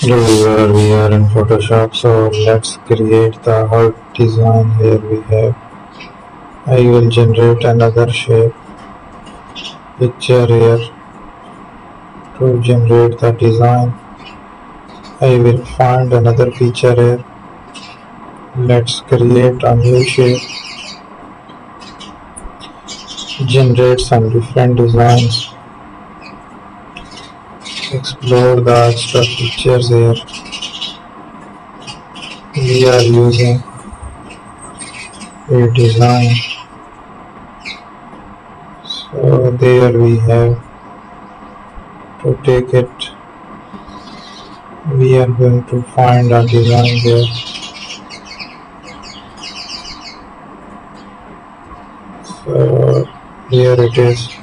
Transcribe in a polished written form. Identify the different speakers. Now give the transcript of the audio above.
Speaker 1: Hello, we are in Photoshop, so let's create the heart design. Here we have, I will generate another shape picture here to generate the design. I will find another feature here. Let's create a new shape, generate some different designs, explore the extra features here. We are using a design, so there we have. To take it, we are going to find a design there. So here it is.